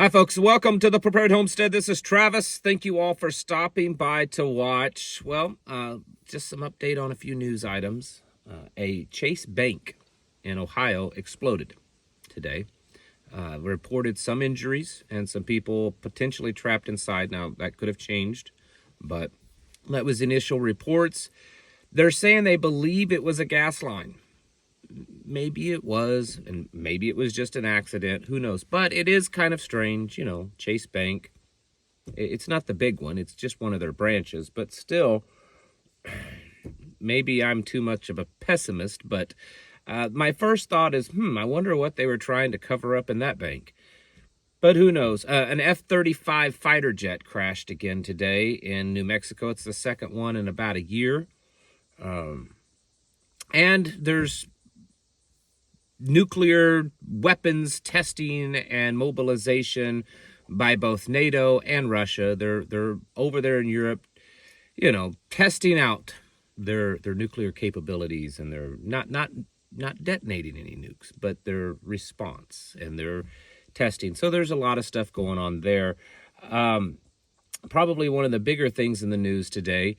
Hi, folks. Welcome to the Prepared Homestead. This is Travis. Thank you all for stopping by to watch. Well, just some update on a few news items. A Chase Bank in Ohio exploded today. Reported some injuries and some people potentially trapped inside. Now, that could have changed, but that was initial reports. They're saying they believe it was a gas line. Maybe it was, and maybe it was just an accident. Who knows? But it is kind of strange, Chase Bank. It's not the big one. It's just one of their branches. But still, maybe I'm too much of a pessimist. But my first thought is, I wonder what they were trying to cover up in that bank. But who knows? An F-35 fighter jet crashed again today in New Mexico. It's the second one in about a year. And there's nuclear weapons testing and mobilization by both NATO and Russia. They're over there in Europe, testing out their nuclear capabilities, and they're not detonating any nukes, but their response and their testing. So there's a lot of stuff going on there. Probably one of the bigger things in the news today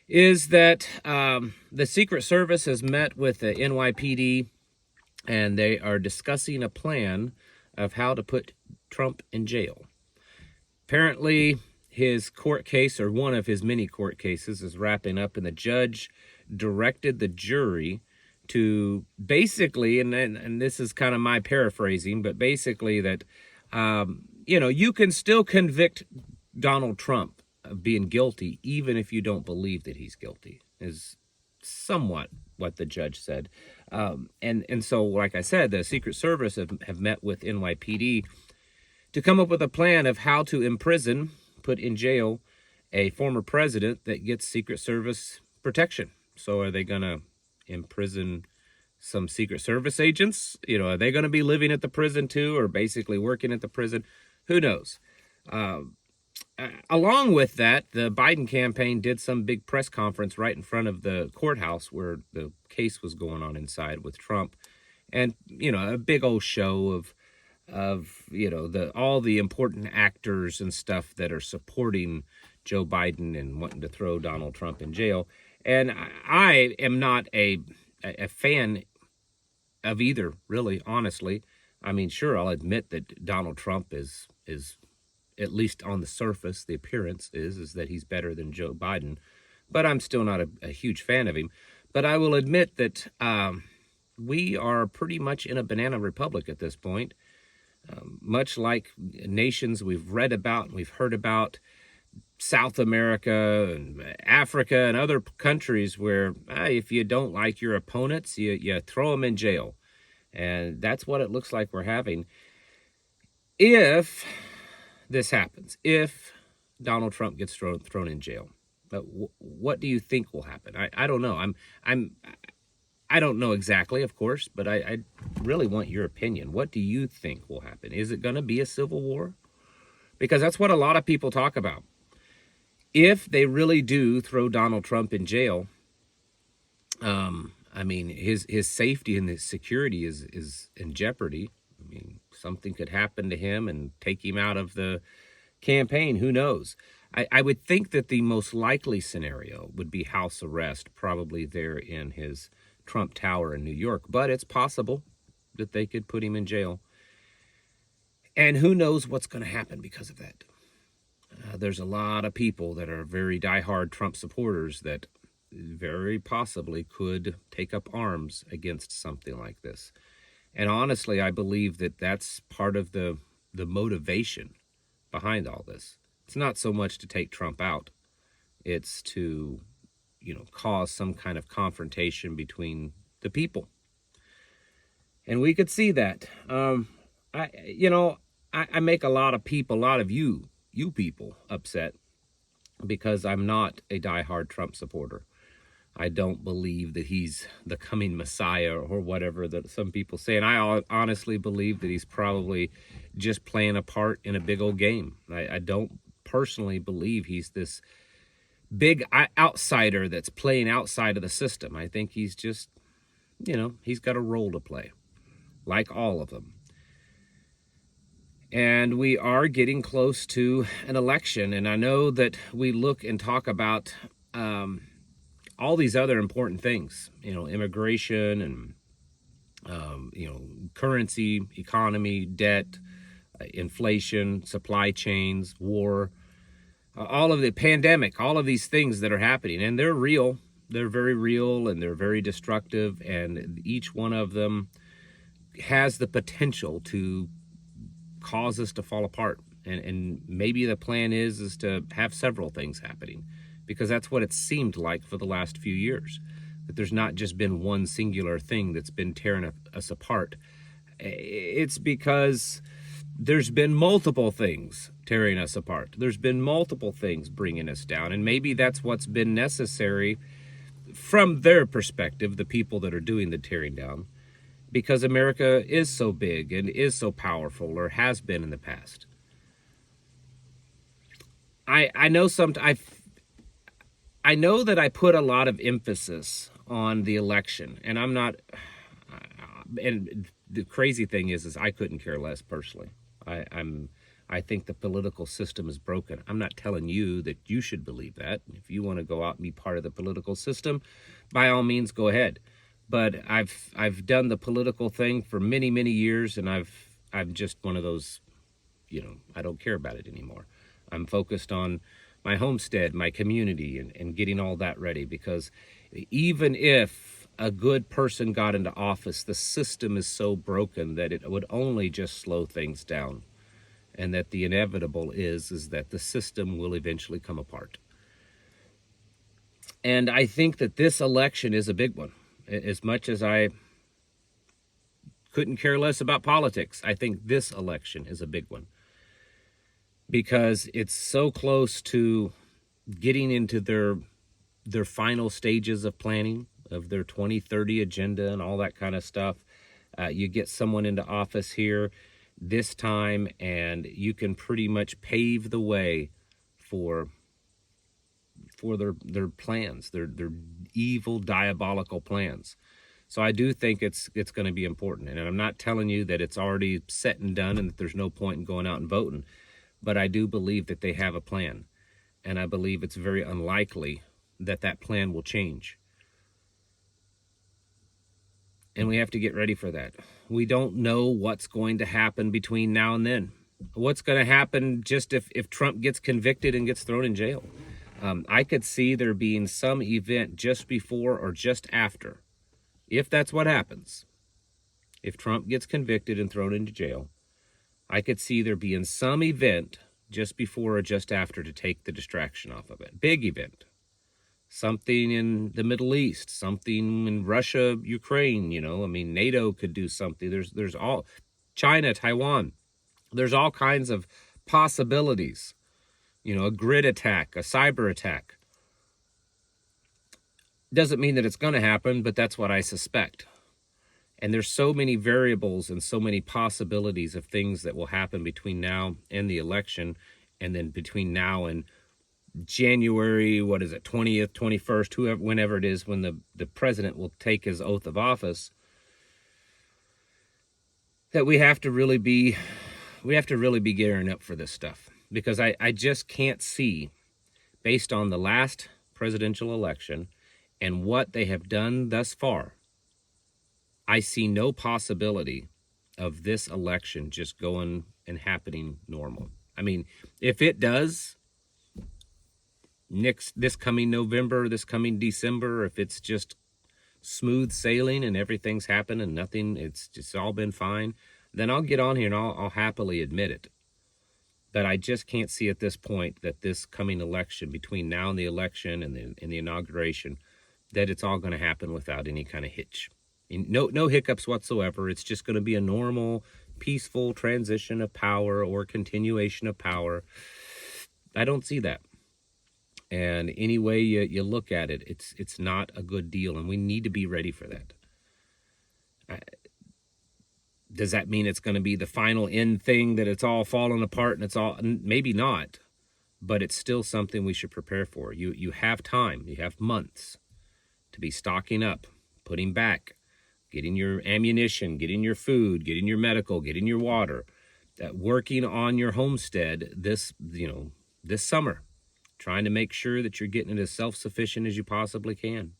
is that the Secret Service has met with the NYPD, and they are discussing a plan of how to put Trump in jail. Apparently, his court case, or one of his many court cases, is wrapping up, and the judge directed the jury to basically, and this is kind of my paraphrasing, but basically that, you can still convict Donald Trump of being guilty, even if you don't believe that he's guilty, is somewhat what the judge said. And so, like I said, the Secret Service have met with NYPD to come up with a plan of how to imprison, put in jail, a former president that gets Secret Service protection. So are they going to imprison some Secret Service agents? Are they going to be living at the prison too, or basically working at the prison? Who knows? Along with that, the Biden campaign did some big press conference right in front of the courthouse where the case was going on inside with Trump. And, a big old show of all the important actors and stuff that are supporting Joe Biden and wanting to throw Donald Trump in jail. And I am not a fan of either, really, honestly. I mean, sure, I'll admit that Donald Trump is at least on the surface, the appearance is that he's better than Joe Biden. But I'm still not a huge fan of him. But I will admit that we are pretty much in a banana republic at this point. Much like nations we've read about and we've heard about, South America and Africa and other countries where if you don't like your opponents, you throw them in jail. And that's what it looks like we're having. If this happens, if Donald Trump gets thrown in jail, what do you think will happen? I don't know. I don't know exactly, of course, but I really want your opinion. What do you think will happen? Is it going to be a civil war? Because that's what a lot of people talk about. If they really do throw Donald Trump in jail, his safety and his security is in jeopardy. Something could happen to him and take him out of the campaign. Who knows? I would think that the most likely scenario would be house arrest, probably there in his Trump Tower in New York. But it's possible that they could put him in jail. And who knows what's going to happen because of that. There's a lot of people that are very diehard Trump supporters that very possibly could take up arms against something like this. And honestly, I believe that that's part of the motivation behind all this. It's not so much to take Trump out. It's to, cause some kind of confrontation between the people. And we could see that. I make a lot of you people upset because I'm not a diehard Trump supporter. I don't believe that he's the coming Messiah or whatever that some people say. And I honestly believe that he's probably just playing a part in a big old game. I don't personally believe he's this big outsider that's playing outside of the system. I think he's just, he's got a role to play, like all of them. And we are getting close to an election. And I know that we look and talk about all these other important things, immigration and, currency, economy, debt, inflation, supply chains, war, all of the pandemic, all of these things that are happening. And they're real. They're very real and they're very destructive. And each one of them has the potential to cause us to fall apart. And maybe the plan is to have several things happening, because that's what it seemed like for the last few years, that there's not just been one singular thing that's been tearing us apart. It's because there's been multiple things tearing us apart. There's been multiple things bringing us down. And maybe that's what's been necessary from their perspective, the people that are doing the tearing down, because America is so big and is so powerful, or has been in the past. I know I know that I put a lot of emphasis on the election, and I'm not. And the crazy thing is I couldn't care less personally. I think the political system is broken. I'm not telling you that you should believe that. If you want to go out and be part of the political system, by all means, go ahead. But I've done the political thing for many, many years, and I'm just one of those, I don't care about it anymore. I'm focused on my homestead, my community, and getting all that ready, because even if a good person got into office, the system is so broken that it would only just slow things down, and that the inevitable is that the system will eventually come apart. And I think that this election is a big one. As much as I couldn't care less about politics, I think this election is a big one, because it's so close to getting into their final stages of planning of their 2030 agenda and all that kind of stuff. You get someone into office here this time, and you can pretty much pave the way for their plans, their evil, diabolical plans. So I do think it's going to be important. And I'm not telling you that it's already set and done and that there's no point in going out and voting, but I do believe that they have a plan. And I believe it's very unlikely that that plan will change. And we have to get ready for that. We don't know what's going to happen between now and then. What's going to happen just if Trump gets convicted and gets thrown in jail. I could see there being some event just before or just after. If that's what happens, if Trump gets convicted and thrown into jail, I could see there being some event just before or just after to take the distraction off of it. Big event. Something in the Middle East, something in Russia, Ukraine, NATO could do something. There's all, China, Taiwan. There's all kinds of possibilities. A grid attack, a cyber attack. Doesn't mean that it's going to happen, but that's what I suspect. And there's so many variables and so many possibilities of things that will happen between now and the election, and then between now and January, 20th, 21st, whenever it is, when the president will take his oath of office, that we have to really be gearing up for this stuff. Because I just can't see, based on the last presidential election and what they have done thus far, I see no possibility of this election just going and happening normal. I mean, if it does, this coming November, this coming December, if it's just smooth sailing and everything's happened and nothing, it's just all been fine, then I'll get on here and I'll happily admit it. But I just can't see at this point that this coming election, between now and the election and the inauguration, that it's all going to happen without any kind of hitch. No hiccups whatsoever. It's just going to be a normal, peaceful transition of power or continuation of power. I don't see that. And any way you look at it, it's not a good deal, and we need to be ready for that. Does that mean it's going to be the final end thing, that it's all falling apart and it's all? Maybe not, but it's still something we should prepare for. You have time, you have months to be stocking up, putting back, getting your ammunition, getting your food, getting your medical, getting your water, working on your homestead this summer, trying to make sure that you're getting it as self-sufficient as you possibly can.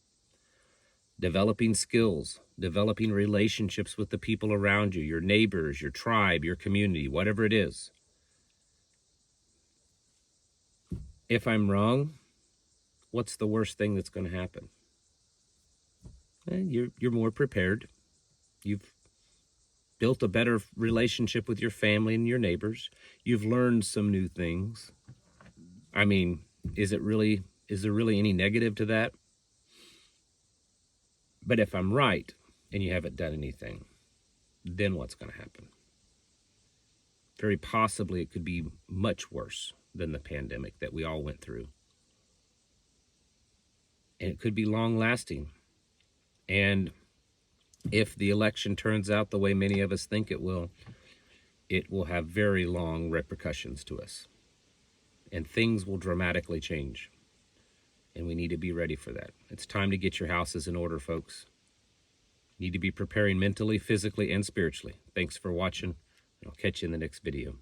Developing skills, developing relationships with the people around you, your neighbors, your tribe, your community, whatever it is. If I'm wrong, what's the worst thing that's going to happen? You're more prepared. You've built a better relationship with your family and your neighbors. You've learned some new things. I mean, is there really any negative to that? But if I'm right and you haven't done anything, then what's going to happen? Very possibly it could be much worse than the pandemic that we all went through. And it could be long lasting. And if the election turns out the way many of us think it will have very long repercussions to us. And things will dramatically change. And we need to be ready for that. It's time to get your houses in order, folks. You need to be preparing mentally, physically, and spiritually. Thanks for watching, and I'll catch you in the next video.